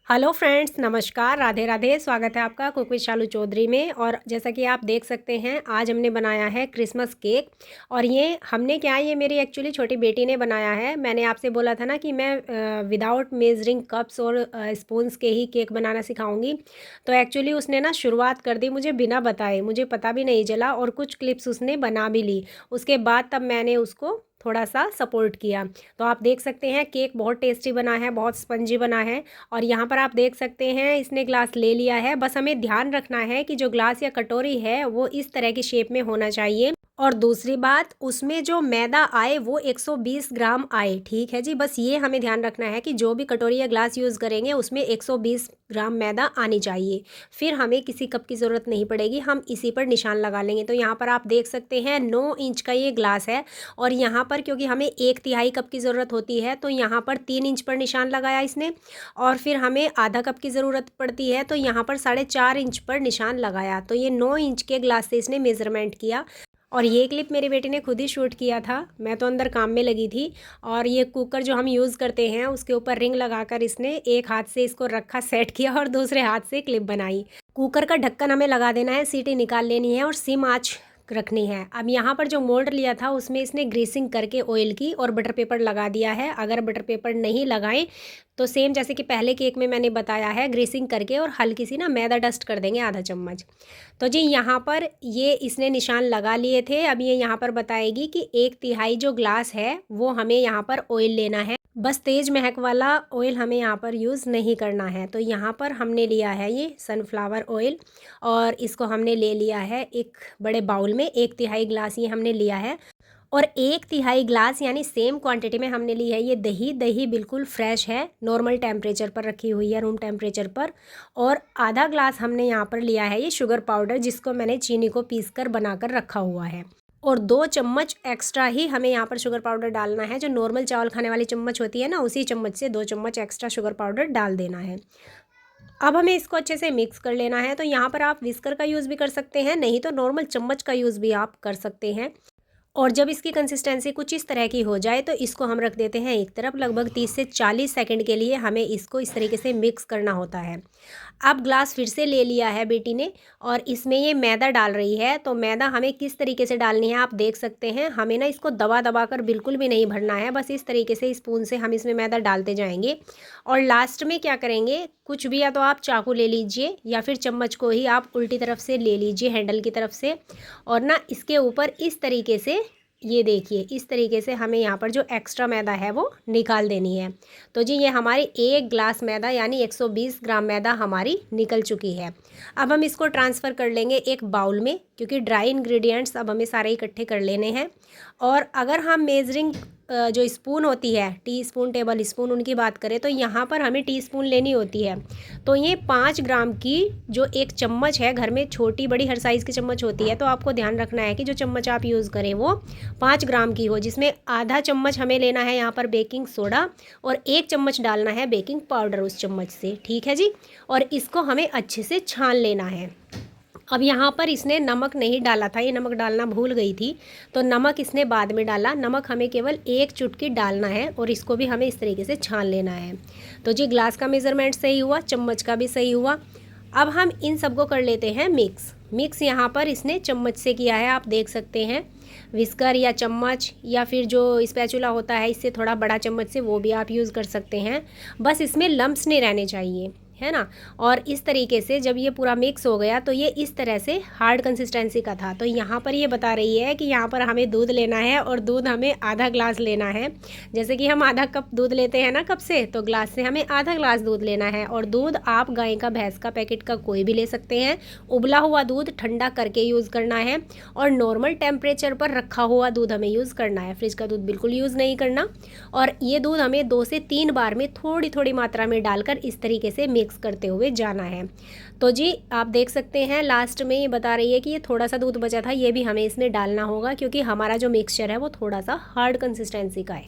Hello friends, नमस्कार, राधे राधे। स्वागत है आपका कुक विद शालू चौधरी में। और जैसा कि आप देख सकते हैं, आज हमने बनाया है क्रिसमस केक। और ये हमने क्या, ये मेरी एक्चुअली छोटी बेटी ने बनाया है। मैंने आपसे बोला था ना कि मैं विदाउट मेजरिंग कप्स और स्पून्स के ही केक बनाना सिखाऊंगी। तो एक्चुअली उसने ना शुरुआत कर दी मुझे बिना बताए, मुझे पता भी नहीं चला। और कुछ क्लिप्स उसने बना भी ली। उसके बाद तब मैंने उसको थोड़ा सा सपोर्ट किया। तो आप देख सकते हैं केक बहुत टेस्टी बना है, बहुत स्पंजी बना है। और यहाँ पर आप देख सकते हैं इसने ग्लास ले लिया है। बस हमें ध्यान रखना है कि जो ग्लास या कटोरी है वो इस तरह की शेप में होना चाहिए। और दूसरी बात, उसमें जो मैदा आए वो 120 ग्राम आए। ठीक है जी, बस ये हमें ध्यान रखना है कि जो भी कटोरी या ग्लास यूज़ करेंगे उसमें 120 ग्राम मैदा आनी चाहिए। फिर हमें किसी कप की ज़रूरत नहीं पड़ेगी, हम इसी पर निशान लगा लेंगे। तो यहाँ पर आप देख सकते हैं 9 इंच का ये ग्लास है। और यहाँ पर क्योंकि हमें 1/3 कप की ज़रूरत होती है तो यहाँ पर 3 इंच पर निशान लगाया इसने। और फिर हमें आधा कप की ज़रूरत पड़ती है तो यहाँ पर 4.5 इंच पर निशान लगाया। तो ये 9 इंच के ग्लास से इसने मेज़रमेंट किया। और ये क्लिप मेरी बेटी ने खुद ही शूट किया था, मैं तो अंदर काम में लगी थी। और ये कुकर जो हम यूज़ करते हैं उसके ऊपर रिंग लगाकर इसने एक हाथ से इसको रखा, सेट किया और दूसरे हाथ से क्लिप बनाई। कुकर का ढक्कन हमें लगा देना है, सीटी निकाल लेनी है और सिम आंच रखनी है। अब यहाँ पर जो मोल्ड लिया था उसमें इसने ग्रीसिंग करके ऑयल की और बटर पेपर लगा दिया है। अगर बटर पेपर नहीं लगाएं तो सेम जैसे कि पहले केक में मैंने बताया है, ग्रीसिंग करके और हल्की सी ना मैदा डस्ट कर देंगे, आधा चम्मच। तो जी यहाँ पर ये इसने निशान लगा लिए थे। अब ये यहाँ पर बताएगी कि 1/3 जो ग्लास है वो हमें यहाँ पर ऑयल लेना है। बस तेज़ महक वाला ऑयल हमें यहाँ पर यूज़ नहीं करना है। तो यहाँ पर हमने लिया है ये सनफ्लावर ऑयल और इसको हमने ले लिया है एक बड़े बाउल में। 1/3 ग्लास ये हमने लिया है। और 1/3 ग्लास यानी सेम क्वांटिटी में हमने ली है ये दही। दही बिल्कुल फ्रेश है, नॉर्मल टेम्परेचर पर रखी हुई है, रूम टेम्परेचर पर। और आधा ग्लास हमने यहाँ पर लिया है ये शुगर पाउडर, जिसको मैंने चीनी को पीस कर बनाकर रखा हुआ है। और 2 चम्मच एक्स्ट्रा ही हमें यहाँ पर शुगर पाउडर डालना है। जो नॉर्मल चावल खाने वाली चम्मच होती है ना, उसी चम्मच से 2 चम्मच एक्स्ट्रा शुगर पाउडर डाल देना है। अब हमें इसको अच्छे से मिक्स कर लेना है। तो यहाँ पर आप विस्कर का यूज़ भी कर सकते हैं, नहीं तो नॉर्मल चम्मच का यूज़ भी आप कर सकते हैं। और जब इसकी कंसिस्टेंसी कुछ इस तरह की हो जाए तो इसको हम रख देते हैं एक तरफ। लगभग 30 से 40 सेकंड के लिए हमें इसको इस तरीके से मिक्स करना होता है। अब ग्लास फिर से ले लिया है बेटी ने और इसमें ये मैदा डाल रही है। तो मैदा हमें किस तरीके से डालनी है आप देख सकते हैं। हमें ना इसको दबा दबा कर बिल्कुल भी नहीं भरना है, बस इस तरीके से स्पून से हम इसमें मैदा डालते जाएंगे। और लास्ट में क्या करेंगे, कुछ भी, या तो आप चाकू ले लीजिए या फिर चम्मच को ही आप उल्टी तरफ से ले लीजिए, हैंडल की तरफ से। और ना इसके ऊपर इस तरीके से, ये देखिए, इस तरीके से हमें यहाँ पर जो एक्स्ट्रा मैदा है वो निकाल देनी है। तो जी ये हमारी 1 ग्लास मैदा यानी 120 ग्राम मैदा हमारी निकल चुकी है। अब हम इसको ट्रांसफ़र कर लेंगे एक बाउल में, क्योंकि ड्राई इंग्रेडिएंट्स अब हमें सारे इकट्ठे कर लेने हैं। और अगर हम मेजरिंग जो स्पून होती है, टी स्पून, टेबल स्पून, उनकी बात करें तो यहाँ पर हमें टी स्पून लेनी होती है। तो ये 5 ग्राम की जो एक चम्मच है, घर में छोटी बड़ी हर साइज़ की चम्मच होती है, तो आपको ध्यान रखना है कि जो चम्मच आप यूज़ करें वो 5 ग्राम की हो, जिसमें आधा चम्मच हमें लेना है यहाँ पर बेकिंग सोडा और 1 चम्मच डालना है बेकिंग पाउडर उस चम्मच से। ठीक है जी। और इसको हमें अच्छे से छान लेना है। अब यहाँ पर इसने नमक नहीं डाला था, ये नमक डालना भूल गई थी, तो नमक इसने बाद में डाला। नमक हमें केवल 1 चुटकी डालना है और इसको भी हमें इस तरीके से छान लेना है। तो जी ग्लास का मेज़रमेंट सही हुआ, चम्मच का भी सही हुआ। अब हम इन सबको कर लेते हैं मिक्स यहाँ पर इसने चम्मच से किया है, आप देख सकते हैं। विस्कर या चम्मच या फिर जो स्पैचुला होता है, इससे थोड़ा बड़ा चम्मच से, वो भी आप यूज़ कर सकते हैं। बस इसमें लम्प्स नहीं रहने चाहिए, है ना। और इस तरीके से जब ये पूरा मिक्स हो गया तो ये इस तरह से हार्ड कंसिस्टेंसी का था। तो यहाँ पर ये बता रही है कि यहाँ पर हमें दूध लेना है और दूध हमें आधा ग्लास लेना है। जैसे कि हम आधा कप दूध लेते हैं ना कप से, तो ग्लास से हमें आधा ग्लास दूध लेना है। और दूध आप गाय का, भैंस का, पैकेट का कोई भी ले सकते हैं। उबला हुआ दूध ठंडा करके यूज़ करना है और नॉर्मल टेम्परेचर पर रखा हुआ दूध हमें यूज़ करना है, फ्रिज का दूध बिल्कुल यूज़ नहीं करना। और ये दूध हमें 2 से 3 बार में थोड़ी थोड़ी मात्रा में डालकर इस तरीके से मिक्स करते हुए जाना है। तो जी आप देख सकते हैं लास्ट में ये बता रही है कि ये थोड़ा सा दूध बचा था, ये भी हमें इसमें डालना होगा, क्योंकि हमारा जो मिक्सचर है वो थोड़ा सा हार्ड कंसिस्टेंसी का है।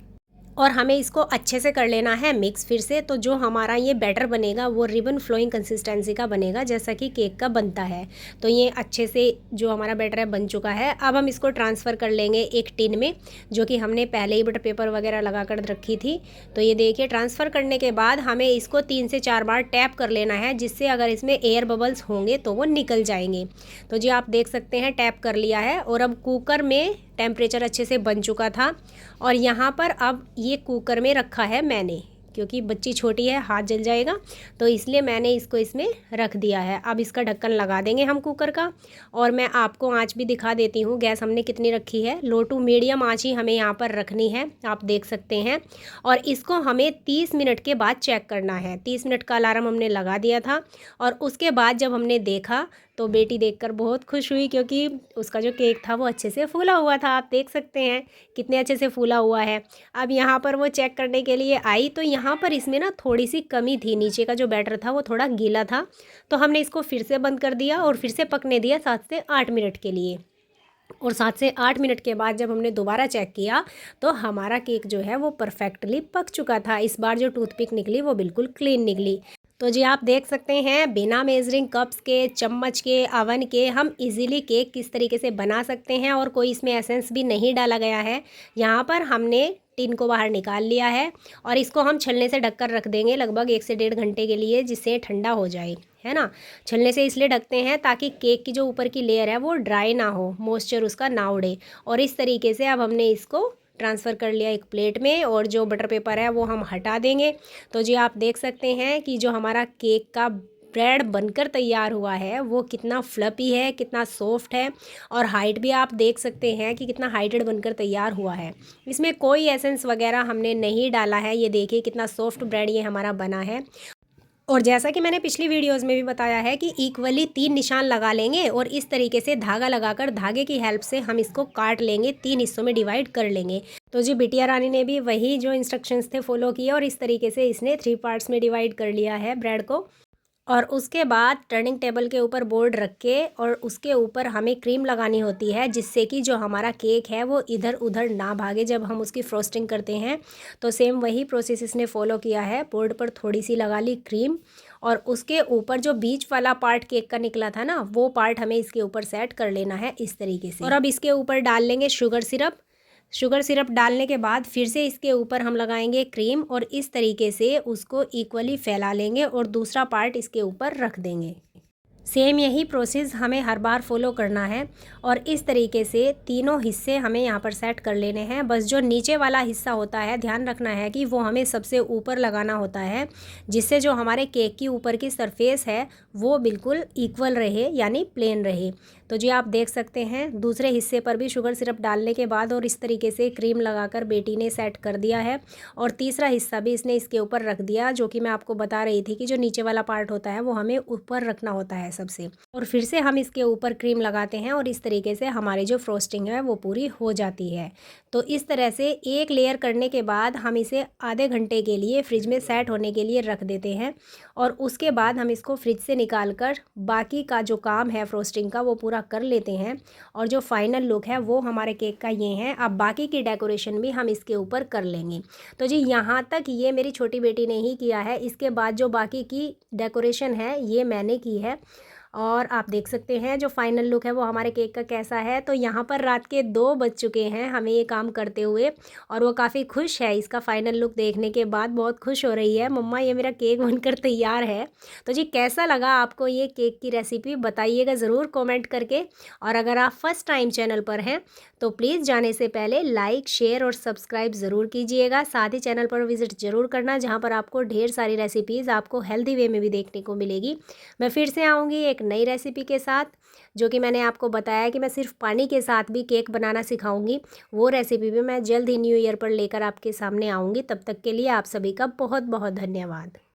और हमें इसको अच्छे से कर लेना है मिक्स फिर से। तो जो हमारा ये बैटर बनेगा वो रिबन फ्लोइंग कंसिस्टेंसी का बनेगा, जैसा कि केक का बनता है। तो ये अच्छे से जो हमारा बैटर है बन चुका है। अब हम इसको ट्रांसफ़र कर लेंगे एक टिन में, जो कि हमने पहले ही बटर पेपर वगैरह लगा कर रखी थी। तो ये देखिए, ट्रांसफ़र करने के बाद हमें इसको 3 से 4 बार टैप कर लेना है, जिससे अगर इसमें एयर बबल्स होंगे तो वो निकल जाएंगे। तो जी आप देख सकते हैं टैप कर लिया है। और अब कुकर में टेम्परेचर अच्छे से बन चुका था, और यहाँ पर अब ये कुकर में रखा है मैंने, क्योंकि बच्ची छोटी है हाथ जल जाएगा, तो इसलिए मैंने इसको इसमें रख दिया है। अब इसका ढक्कन लगा देंगे हम कुकर का। और मैं आपको आंच भी दिखा देती हूँ, गैस हमने कितनी रखी है। लो टू मीडियम आंच ही हमें यहाँ पर रखनी है, आप देख सकते हैं। और इसको हमें 30 मिनट के बाद चेक करना है। 30 मिनट का अलार्म हमने लगा दिया था, और उसके बाद जब हमने देखा तो बेटी देखकर बहुत खुश हुई, क्योंकि उसका जो केक था वो अच्छे से फूला हुआ था। आप देख सकते हैं कितने अच्छे से फूला हुआ है। अब यहाँ पर वो चेक करने के लिए आई, तो यहाँ पर इसमें ना थोड़ी सी कमी थी, नीचे का जो बैटर था वो थोड़ा गीला था। तो हमने इसको फिर से बंद कर दिया और फिर से पकने दिया 7 से 8 मिनट के लिए। और 7 से 8 मिनट के बाद जब हमने दोबारा चेक किया तो हमारा केक जो है वो परफेक्टली पक चुका था। इस बार जो टूथपिक निकली वो बिल्कुल क्लीन निकली। तो जी आप देख सकते हैं बिना मेजरिंग कप्स के, चम्मच के, अवन के हम इजीली केक किस तरीके से बना सकते हैं। और कोई इसमें एसेंस भी नहीं डाला गया है। यहाँ पर हमने टिन को बाहर निकाल लिया है, और इसको हम छलने से ढककर रख देंगे लगभग 1 से 1.5 घंटे के लिए, जिससे ठंडा हो जाए, है ना। छलने से इसलिए ढकते हैं ताकि केक की जो ऊपर की लेयर है वो ड्राई ना हो, मॉइस्चर उसका ना उड़े। और इस तरीके से अब हमने इसको ट्रांसफ़र कर लिया एक प्लेट में, और जो बटर पेपर है वो हम हटा देंगे। तो जी आप देख सकते हैं कि जो हमारा केक का ब्रेड बनकर तैयार हुआ है वो कितना फ्लपी है, कितना सॉफ्ट है। और हाइट भी आप देख सकते हैं कि कितना हाइटेड बनकर तैयार हुआ है। इसमें कोई एसेंस वगैरह हमने नहीं डाला है। ये देखिए कितना सॉफ्ट ब्रेड ये हमारा बना है। और जैसा कि मैंने पिछली वीडियोस में भी बताया है कि इक्वली 3 निशान लगा लेंगे, और इस तरीके से धागा लगाकर धागे की हेल्प से हम इसको काट लेंगे, 3 हिस्सों में डिवाइड कर लेंगे। तो जी बिटिया रानी ने भी वही जो इंस्ट्रक्शंस थे फॉलो किए, और इस तरीके से इसने 3 पार्ट्स में डिवाइड कर लिया है ब्रेड को। और उसके बाद टर्निंग टेबल के ऊपर बोर्ड रख के, और उसके ऊपर हमें क्रीम लगानी होती है, जिससे कि जो हमारा केक है वो इधर उधर ना भागे जब हम उसकी फ्रोस्टिंग करते हैं। तो सेम वही प्रोसेस इसने फॉलो किया है। बोर्ड पर थोड़ी सी लगा ली क्रीम, और उसके ऊपर जो बीच वाला पार्ट केक का निकला था ना, वो पार्ट हमें इसके ऊपर सेट कर लेना है इस तरीके से। और अब इसके ऊपर डाल लेंगे शुगर सिरप। शुगर सिरप डालने के बाद फिर से इसके ऊपर हम लगाएंगे क्रीम, और इस तरीके से उसको इक्वली फैला लेंगे, और दूसरा पार्ट इसके ऊपर रख देंगे। सेम यही प्रोसेस हमें हर बार फॉलो करना है। और इस तरीके से तीनों हिस्से हमें यहाँ पर सेट कर लेने हैं। बस जो नीचे वाला हिस्सा होता है ध्यान रखना है कि वो हमें सबसे ऊपर लगाना होता है, जिससे जो हमारे केक की ऊपर की सरफेस है वो बिल्कुल इक्वल रहे, यानी प्लेन रहे। तो जी आप देख सकते हैं दूसरे हिस्से पर भी शुगर सिरप डालने के बाद और इस तरीके से क्रीम लगाकर बेटी ने सेट कर दिया है। और तीसरा हिस्सा भी इसने इसके ऊपर रख दिया, जो कि मैं आपको बता रही थी कि जो नीचे वाला पार्ट होता है वो हमें ऊपर रखना होता है सबसे। और फिर से हम इसके ऊपर क्रीम लगाते हैं, और इस तरीके से हमारी जो फ्रोस्टिंग है वो पूरी हो जाती है। तो इस तरह से एक लेयर करने के बाद हम इसे आधे घंटे के लिए फ्रिज में सेट होने के लिए रख देते हैं। और उसके बाद हम इसको फ्रिज से निकाल कर बाकी का जो काम है फ्रोस्टिंग का वो पूरा कर लेते हैं। और जो फाइनल लुक है वो हमारे केक का ये है। अब बाकी की डेकोरेशन भी हम इसके ऊपर कर लेंगे। तो जी यहाँ तक ये मेरी छोटी बेटी ने ही किया है। इसके बाद जो बाकी की डेकोरेशन है ये मैंने की है। और आप देख सकते हैं जो फाइनल लुक है वो हमारे केक का कैसा है। तो यहाँ पर रात के 2 बज चुके हैं हमें ये काम करते हुए, और वो काफ़ी खुश है इसका फाइनल लुक देखने के बाद। बहुत खुश हो रही है, मम्मा ये मेरा केक बनकर तैयार है। तो जी कैसा लगा आपको ये केक की रेसिपी बताइएगा ज़रूर कमेंट करके। और अगर आप फर्स्ट टाइम चैनल पर हैं तो प्लीज़ जाने से पहले लाइक, शेयर और सब्सक्राइब ज़रूर कीजिएगा। साथ ही चैनल पर विज़िट ज़रूर करना, जहाँ पर आपको ढेर सारी रेसिपीज़ आपको हेल्दी वे में भी देखने को मिलेगी। मैं फिर से आऊँगी एक नई रेसिपी के साथ, जो कि मैंने आपको बताया कि मैं सिर्फ पानी के साथ भी केक बनाना सिखाऊंगी। वो रेसिपी भी मैं जल्द ही न्यू ईयर पर लेकर आपके सामने आऊँगी। तब तक के लिए आप सभी का बहुत बहुत धन्यवाद।